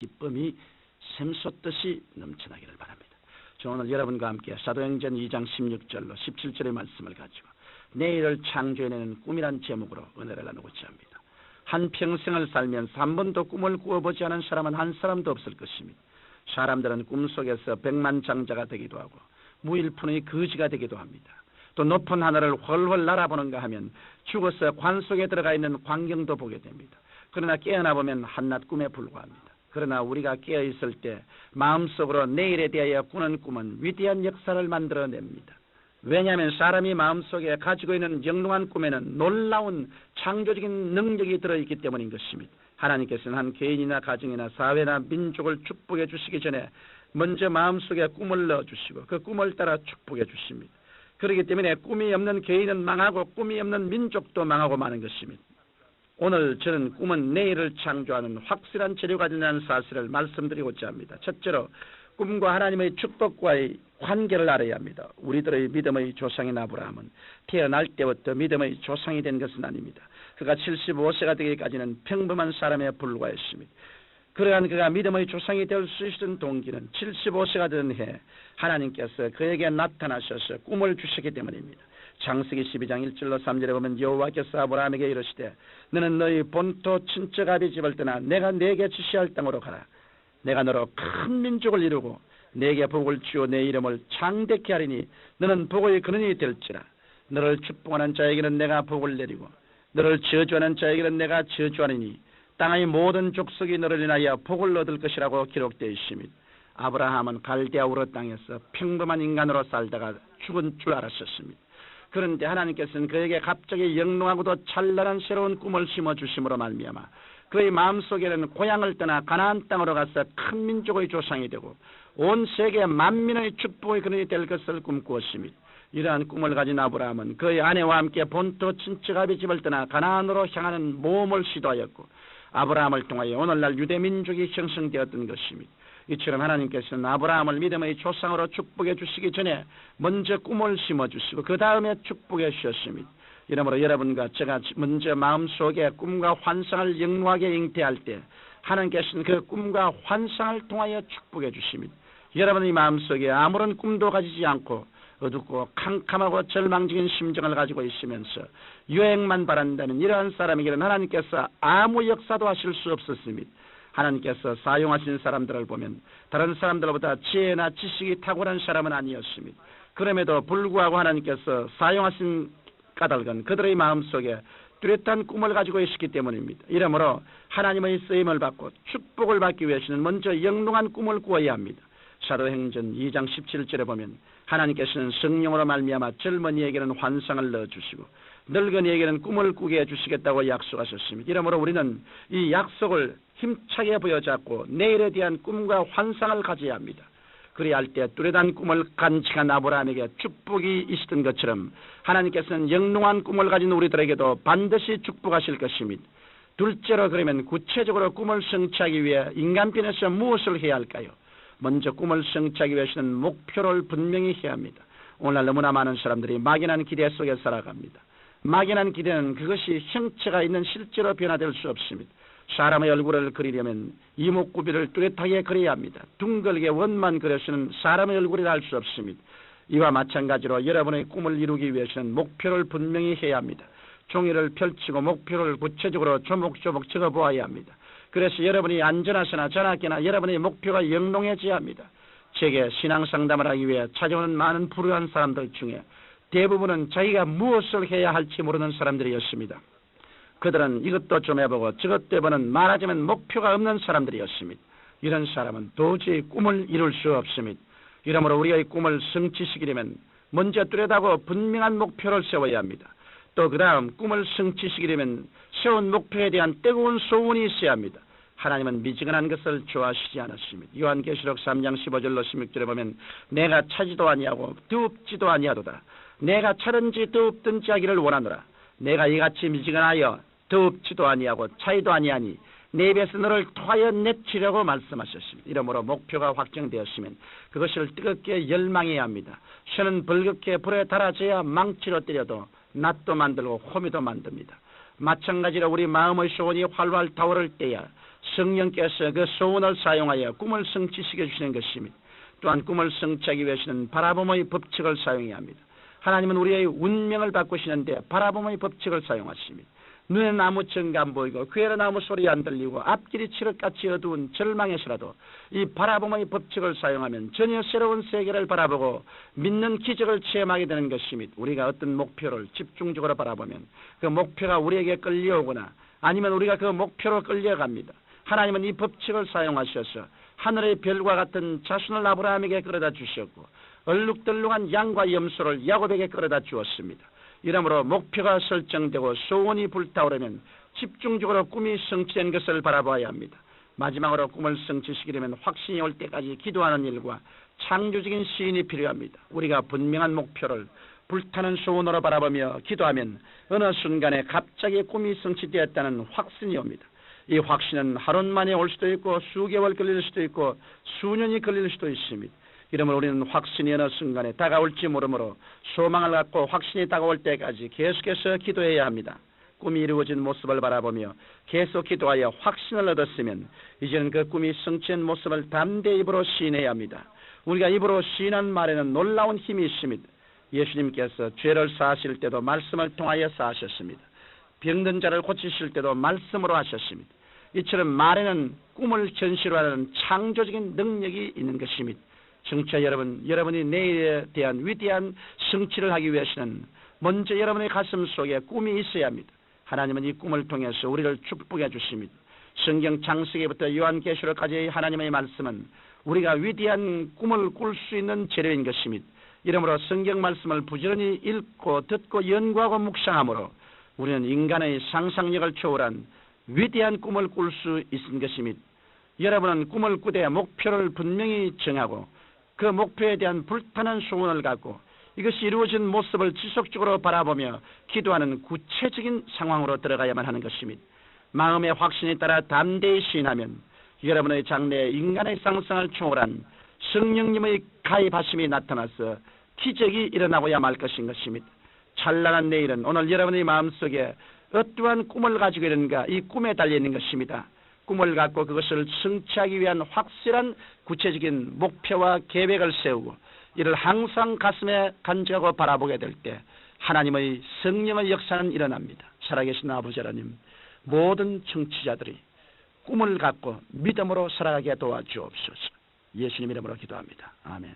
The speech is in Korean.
기쁨이 샘솟듯이 넘쳐나기를 바랍니다. 저는 오늘 여러분과 함께 사도행전 2장 16절로 17절의 말씀을 가지고 내일을 창조해내는 꿈이란 제목으로 은혜를 나누고자 합니다. 한평생을 살면서 한 번도 꿈을 꾸어보지 않은 사람은 한 사람도 없을 것입니다. 사람들은 꿈속에서 백만장자가 되기도 하고 무일푼의 거지가 되기도 합니다. 또 높은 하늘을 훨훨 날아보는가 하면 죽어서 관 속에 들어가 있는 광경도 보게 됩니다. 그러나 깨어나 보면 한낱 꿈에 불과합니다. 그러나 우리가 깨어있을 때 마음속으로 내일에 대하여 꾸는 꿈은 위대한 역사를 만들어냅니다. 왜냐하면 사람이 마음속에 가지고 있는 영롱한 꿈에는 놀라운 창조적인 능력이 들어있기 때문인 것입니다. 하나님께서는 한 개인이나 가정이나 사회나 민족을 축복해 주시기 전에 먼저 마음속에 꿈을 넣어주시고 그 꿈을 따라 축복해 주십니다. 그렇기 때문에 꿈이 없는 개인은 망하고 꿈이 없는 민족도 망하고 마는 것입니다. 오늘 저는 꿈은 내일을 창조하는 확실한 재료가 된다는 사실을 말씀드리고자 합니다. 첫째로 꿈과 하나님의 축복과의 관계를 알아야 합니다. 우리들의 믿음의 조상인 아브라함은 태어날 때부터 믿음의 조상이 된 것은 아닙니다. 그가 75세가 되기까지는 평범한 사람에 불과했습니다. 그러한 그가 믿음의 조상이 될 수 있었던 동기는 75세가 된 해 하나님께서 그에게 나타나셔서 꿈을 주시기 때문입니다. 창세기 12장 1절로 3절에 보면 여호와께서 아브라함에게 이르시되 너는 너희 본토 친척 아비 집을 떠나 내가 네게 지시할 땅으로 가라. 내가 너로 큰 민족을 이루고 네게 복을 주어 내 이름을 창대케 하리니 너는 복의 근원이 될지라. 너를 축복하는 자에게는 내가 복을 내리고 너를 저주하는 자에게는 내가 저주하리니 땅의 모든 족속이 너를 인하여 복을 얻을 것이라고 기록되어 있습니다. 아브라함은 갈대아 우르 땅에서 평범한 인간으로 살다가 죽은 줄 알았었습니다. 그런데 하나님께서는 그에게 갑자기 영롱하고도 찬란한 새로운 꿈을 심어주심으로 말미암아 그의 마음속에는 고향을 떠나 가나안 땅으로 가서 큰 민족의 조상이 되고 온 세계 만민의 축복의 근원이 될 것을 꿈꾸었습니다. 이러한 꿈을 가진 아브라함은 그의 아내와 함께 본토 친척 아비 집을 떠나 가나안으로 향하는 모험을 시도하였고 아브라함을 통하여 오늘날 유대민족이 형성되었던 것입니다. 이처럼 하나님께서는 아브라함을 믿음의 조상으로 축복해 주시기 전에 먼저 꿈을 심어주시고 그 다음에 축복해 주셨습니다. 이러므로 여러분과 제가 먼저 마음속에 꿈과 환상을 영롱하게 잉태할 때 하나님께서는 그 꿈과 환상을 통하여 축복해 주십니다. 여러분의 마음속에 아무런 꿈도 가지지 않고 어둡고 캄캄하고 절망적인 심정을 가지고 있으면서 유행만 바란다는 이러한 사람에게는 하나님께서 아무 역사도 하실 수 없었습니다. 하나님께서 사용하신 사람들을 보면 다른 사람들보다 지혜나 지식이 탁월한 사람은 아니었습니다. 그럼에도 불구하고 하나님께서 사용하신 까닭은 그들의 마음속에 뚜렷한 꿈을 가지고 있었기 때문입니다. 이러므로 하나님의 쓰임을 받고 축복을 받기 위해서는 먼저 영롱한 꿈을 꾸어야 합니다. 사도행전 2장 17절에 보면 하나님께서는 성령으로 말미암아 젊은이에게는 환상을 넣어주시고 늙은이에게는 꿈을 꾸게 해주시겠다고 약속하셨습니다. 이러므로 우리는 이 약속을 힘차게 부여잡고 내일에 대한 꿈과 환상을 가져야 합니다. 그래야 할 때 뚜렷한 꿈을 간직한 아브라함에게 축복이 있었던 것처럼 하나님께서는 영롱한 꿈을 가진 우리들에게도 반드시 축복하실 것입니다. 둘째로 그러면 구체적으로 꿈을 성취하기 위해 인간편에서 무엇을 해야 할까요? 먼저 꿈을 성취하기 위해서는 목표를 분명히 해야 합니다. 오늘날 너무나 많은 사람들이 막연한 기대 속에 살아갑니다. 막연한 기대는 그것이 형체가 있는 실제로 변화될 수 없습니다. 사람의 얼굴을 그리려면 이목구비를 뚜렷하게 그려야 합니다. 둥글게 원만 그려서는 사람의 얼굴이라 할 수 없습니다. 이와 마찬가지로 여러분의 꿈을 이루기 위해서는 목표를 분명히 해야 합니다. 종이를 펼치고 목표를 구체적으로 조목조목 적어보아야 합니다. 그래서 여러분이 안전하거나 전학기나 여러분의 목표가 영롱해져야 합니다. 제게 신앙상담을 하기 위해 찾아오는 많은 불우한 사람들 중에 대부분은 자기가 무엇을 해야 할지 모르는 사람들이었습니다. 그들은 이것도 좀 해보고 저것도 해보는 말하자면 목표가 없는 사람들이었습니다. 이런 사람은 도저히 꿈을 이룰 수 없습니다. 이러므로 우리의 꿈을 성취시키려면 먼저 뚜렷하고 분명한 목표를 세워야 합니다. 또 그 다음 꿈을 성취시키려면 세운 목표에 대한 뜨거운 소원이 있어야 합니다. 하나님은 미지근한 것을 좋아하시지 않았습니다. 요한계시록 3장 15절로 16절에 보면 내가 차지도 아니하고 더웁지도 아니하도다. 내가 차든지 더웁든지 하기를 원하노라. 내가 이같이 미지근하여 더웁지도 아니하고 차이도 아니하니 내 입에서 너를 토하여 내치려고 말씀하셨습니다. 이러므로 목표가 확정되었으면 그것을 뜨겁게 열망해야 합니다. 쇠는 벌겋게 불에 달아져야 망치로 때려도 낫도 만들고 호미도 만듭니다. 마찬가지로 우리 마음의 소원이 활활 타오를 때야 성령께서 그 소원을 사용하여 꿈을 성취시켜 주시는 것입니다. 또한 꿈을 성취하기 위해서는 바라봄의 법칙을 사용해야 합니다. 하나님은 우리의 운명을 바꾸시는데 바라봄의 법칙을 사용하십니다. 눈에는 아무 증거 안 보이고 귀에는 아무 소리 안 들리고 앞길이 칠흑같이 어두운 절망에서라도 이 바라봄의 법칙을 사용하면 전혀 새로운 세계를 바라보고 믿는 기적을 체험하게 되는 것입니다. 우리가 어떤 목표를 집중적으로 바라보면 그 목표가 우리에게 끌려오거나 아니면 우리가 그 목표로 끌려갑니다. 하나님은 이 법칙을 사용하셔서 하늘의 별과 같은 자손을 아브라함에게 끌어다 주셨고 얼룩덜룩한 양과 염소를 야곱에게 끌어다 주었습니다. 이러므로 목표가 설정되고 소원이 불타오르면 집중적으로 꿈이 성취된 것을 바라봐야 합니다. 마지막으로 꿈을 성취시키려면 확신이 올 때까지 기도하는 일과 창조적인 시인이 필요합니다. 우리가 분명한 목표를 불타는 소원으로 바라보며 기도하면 어느 순간에 갑자기 꿈이 성취되었다는 확신이 옵니다. 이 확신은 하루 만에 올 수도 있고 수개월 걸릴 수도 있고 수년이 걸릴 수도 있습니다. 이러므로 우리는 확신이 어느 순간에 다가올지 모르므로 소망을 갖고 확신이 다가올 때까지 계속해서 기도해야 합니다. 꿈이 이루어진 모습을 바라보며 계속 기도하여 확신을 얻었으면 이제는 그 꿈이 성취한 모습을 담대히 입으로 시인해야 합니다. 우리가 입으로 시인한 말에는 놀라운 힘이 있습니다. 예수님께서 죄를 사하실 때도 말씀을 통하여 사하셨습니다. 병든 자를 고치실 때도 말씀으로 하셨습니다. 이처럼 말에는 꿈을 현실로 하는 창조적인 능력이 있는 것입니다. 청취자 여러분, 여러분이 내일에 대한 위대한 성취를 하기 위해서는 먼저 여러분의 가슴 속에 꿈이 있어야 합니다. 하나님은 이 꿈을 통해서 우리를 축복해 주십니다. 성경 창세기부터 요한계시록까지의 하나님의 말씀은 우리가 위대한 꿈을 꿀 수 있는 재료인 것입니다. 이러므로 성경 말씀을 부지런히 읽고 듣고 연구하고 묵상함으로 우리는 인간의 상상력을 초월한 위대한 꿈을 꿀 수 있는 것입니다. 여러분은 꿈을 꾸되 목표를 분명히 정하고 그 목표에 대한 불타는 소원을 갖고 이것이 이루어진 모습을 지속적으로 바라보며 기도하는 구체적인 상황으로 들어가야만 하는 것입니다. 마음의 확신에 따라 담대히 시인하면 여러분의 장래에 인간의 상상을 초월한 성령님의 가입하심이 나타나서 기적이 일어나고야 말 것인 것입니다. 찬란한 내일은 오늘 여러분의 마음속에 어떠한 꿈을 가지고 있는가 이 꿈에 달려있는 것입니다. 꿈을 갖고 그것을 성취하기 위한 확실한 구체적인 목표와 계획을 세우고 이를 항상 가슴에 간직하고 바라보게 될 때 하나님의 성령의 역사는 일어납니다. 살아계신 아버지 하나님, 모든 청취자들이 꿈을 갖고 믿음으로 살아가게 도와주옵소서. 예수님 이름으로 기도합니다. 아멘.